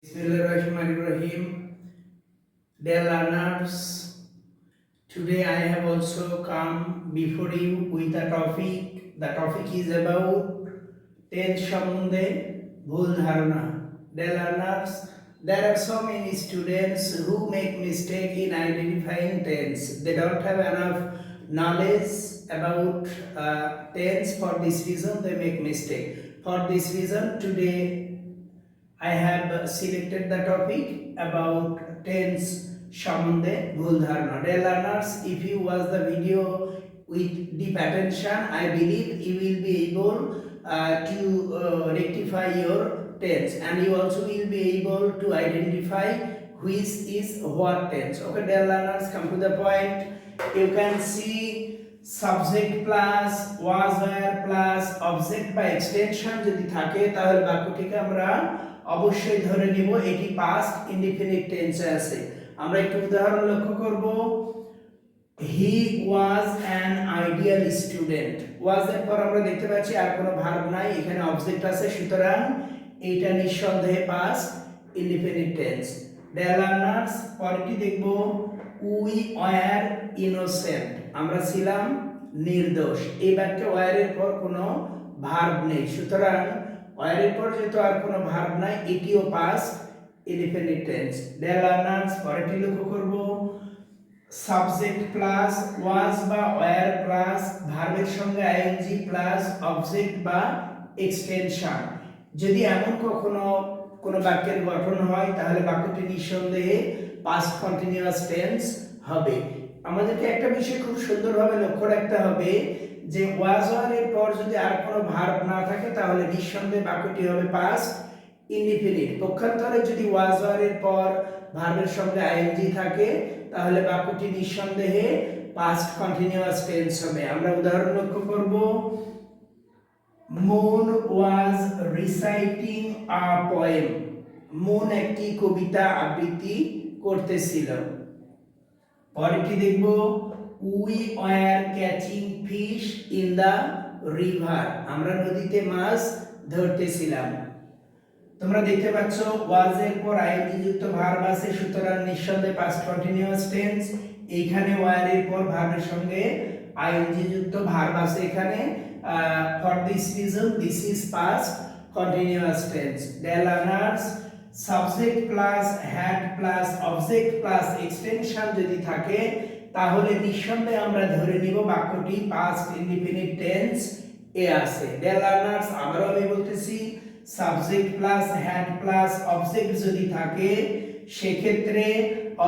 Bismillahirrahmanirrahim. Dear learners, today I have also come before you with a topic. The topic is about tense সম্বন্ধে ভুল ধারণা. Dear learners, there are so many students who make mistake in identifying tense. They don't have enough knowledge about tense. For this reason, they make mistake. For this reason, today I have selected the topic about tense সম্বন্ধে ভুল ধারণা. Dear learners, if you watch the video with deep attention, I believe you will be able to rectify your tense, and you also will be able to identify which is what tense. Okay, dear learners, come to the point. You can see subject plus was were plus object by extension যদি থাকে তাহলে বাক্যটিকে আমরা অবশ্যই ধরে নিব এটি past indefinite টেন্সে আছে। আমরা একটু উদাহরণ লক্ষ্য করব। হি ওয়াজ অ্যান আইডিয়াল স্টুডেন্ট। ওয়াজ এর পর আমরা দেখতে পাচ্ছি আর কোনো ভার্ব নাই, এখানে অবজেক্ট আছে, সুতরাং এটা নিঃসন্দেহে past indefinite tense. Deer learners, পরেরটি দেখব উই ওয়্যার ইনোসেন্ট। আমরা ছিলাম নির্দোষ। এই বাক্যে ওয়্যার এর পর কোনো ভার্ব নেই, সুতরাং ওয়্যারের পর যেহেতু আর কোনো ভার্ব নাই, এটিও past indefinite tense. Deer learners, পরেরটি লক্ষ্য করব। সাবজেক্ট প্লাস ওয়াজ বা ওয়্যার প্লাস ভার্বের সঙ্গে আইএনজি প্লাস অবজেক্ট বা এক্সটেনশন। যদি এমন কখনো কোনো বাক্যের গঠন হয় তাহলে বাক্যটি নিঃসন্দেহে পাস্ট কন্টিনিউয়াস টেন্স হবে। আমাদেরকে একটা বিষয় খুব সুন্দরভাবে লক্ষ্য রাখতে হবে যে ওয়াজ এর পর যদি আর কোনো ভার্ব না থাকে তাহলে নিঃসন্দেহে বাক্যটি হবে পাস্ট ইনডিফিনিট। পক্ষান্তরে যদি ওয়াজ এর পর ভার্বের সঙ্গে আইএনজি থাকে তাহলে বাক্যটি নিঃসন্দেহে পাস্ট কন্টিনিউয়াস টেন্স হবে। আমরা উদাহরণ লক্ষ্য করব। Moon was reciting a poem. Moon একটি কবিতা আবৃত্তি করতেছিল। পরেরটি দেখব we were catching fish in the river. আমরা নদীতে মাছ ধরতেছিলাম। তোমরা দেখতে পাচ্ছ ওয়াজ এর পর আইএনজি যুক্ত ভার্ব আছে, সুতরাং নিঃসন্দেহে পাস্ট কন্টিনিউয়াস টেন্স। এইখানে ওয়্যার এর পর ভার্বের সঙ্গে আইএনজি যুক্ত ভার্ব আছে, এখানে for this reason this is past continuous tense. Dear learners, subject plus had plus object plus extension যদি থাকে তাহলে নিঃসন্দেহে আমরা ধরে নিব বাক্যটি পাস্ট ইনডিফিনিট টেন্স এ আছে। ডিয়ার লার্নার্স, আবারও আমি বলতেছি, subject plus had plus object যদি থাকে সেক্ষেত্রে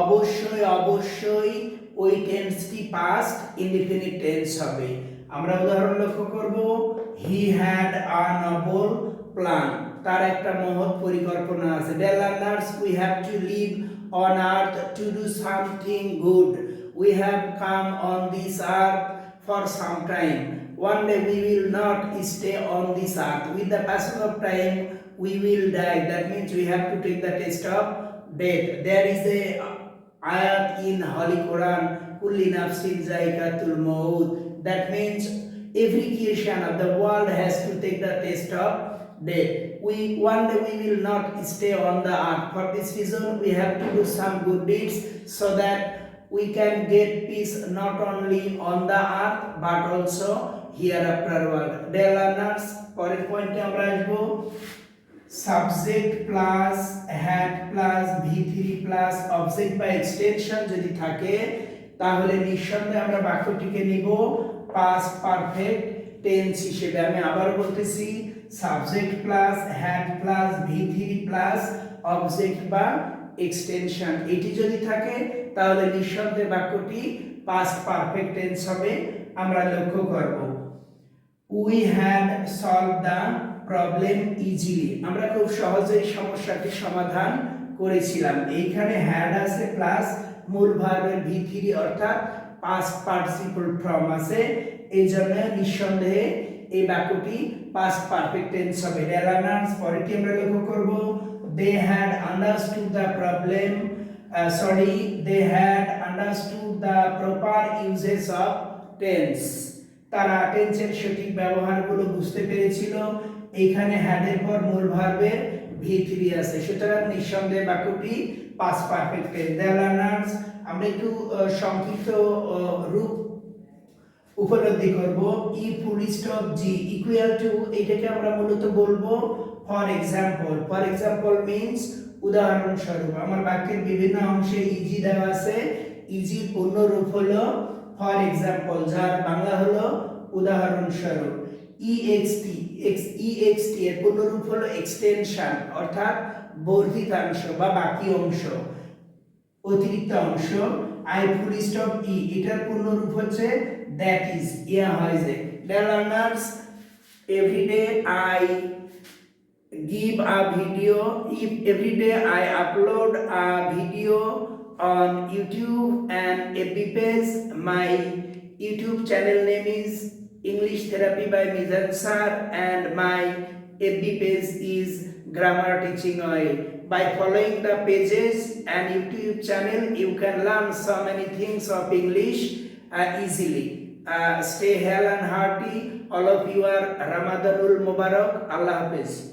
অবশ্যই ওই টেন্সটি পাস্ট ইনডিফিনিট টেন্স হবে। আমরা উদাহরণ লক্ষ্য করব। He had a noble plan. তার একটা মহৎ পরিকল্পনা আছে। Dear learners, we have to live on earth to do something good. We have come on this earth for some time. One day we will not stay on this earth. With the passing of time, we will die. That means we have to take the test of death. There is a ayat in Holy Quran, "Kulli nafsin zaikatul maut." That means every creation of the world has to take the test of death. One day we will not stay on the earth. For this reason, we have to do some good deeds so that we can get peace not only on the earth but also hereafter world. Dear learners, পরের পয়েন্টে আমরা আসব। Subject plus had plus V3 plus object বা extension যদি থাকে তাহলে নিঃসন্দেহে আমরা বাক্যটিকে নিব পাস্ট পারফেক্ট টেন্স হিসেবে। আমি আবার বলতেছি, subject plus had plus V3 plus object বা এক্সটেনশন এটি যদি থাকে তাহলে নিঃসন্দেহে বাক্যটি পাস্ট পারফেক্ট টেন্স হবে। আমরা লক্ষ্য করব। We had solve the problem easily. আমরা খুব সহজেই সমস্যাটি সমাধান করেছিলাম। এইখানে হ্যাড আছে প্লাস মূল ভার্বের V3 অর্থাৎ পাস্ট পার্টিসিপল ফর্ম আছে, এই জন্য নিঃসন্দেহে এই বাক্যটি পাস্ট পারফেক্ট টেন্স হবে। ডিয়ার লার্নার্স, পরেরটি আমরা লক্ষ্য করব। They had understood the problem they had understood the proper uses of tense. তারা টেন্সের সঠিক ব্যবহারগুলো বুঝতে পেরেছিল। এইখানে হ্যাড এর পর মূল ভার্বের V3 আছে, সুতরাং নিঃসন্দেহে বাক্যটি past perfect tense। The learners, আমরা একটু সংক্ষিপ্ত রূপ উপলব্ধি করব। E full stop G equal to, এটাকে আমরা মূলত বলবো for example. For example means উদাহরণস্বরূপ। আমার বাক্যের বিভিন্ন অংশে ইজি দেওয়া আছে, ইজির পূর্ণ রূপ হলো ফর এক্সাম্পল, যার বাংলা হলো উদাহরণস্বরূপ। ইএক্সটি এর পূর্ণ রূপ হলো এক্সটেনশন, অর্থাৎ বর্ধিতাংশ বা বাকি অংশ, অতিরিক্ত অংশ। আই ফুল স্টপ ই, এটার পূর্ণ রূপ হচ্ছে দ্যাট ইজ, ইয়া হয় যে। Dear learners, every day I give a video, if every day I upload a video on YouTube and FB page. My YouTube channel name is English Therapy by Mizan Sir and my FB page is Grammar Teaching Oil. By following the pages and YouTube channel, you can learn so many things of English easily. Stay healthy and hearty. All of you are Ramadanul Mubarak. Allah Hafiz.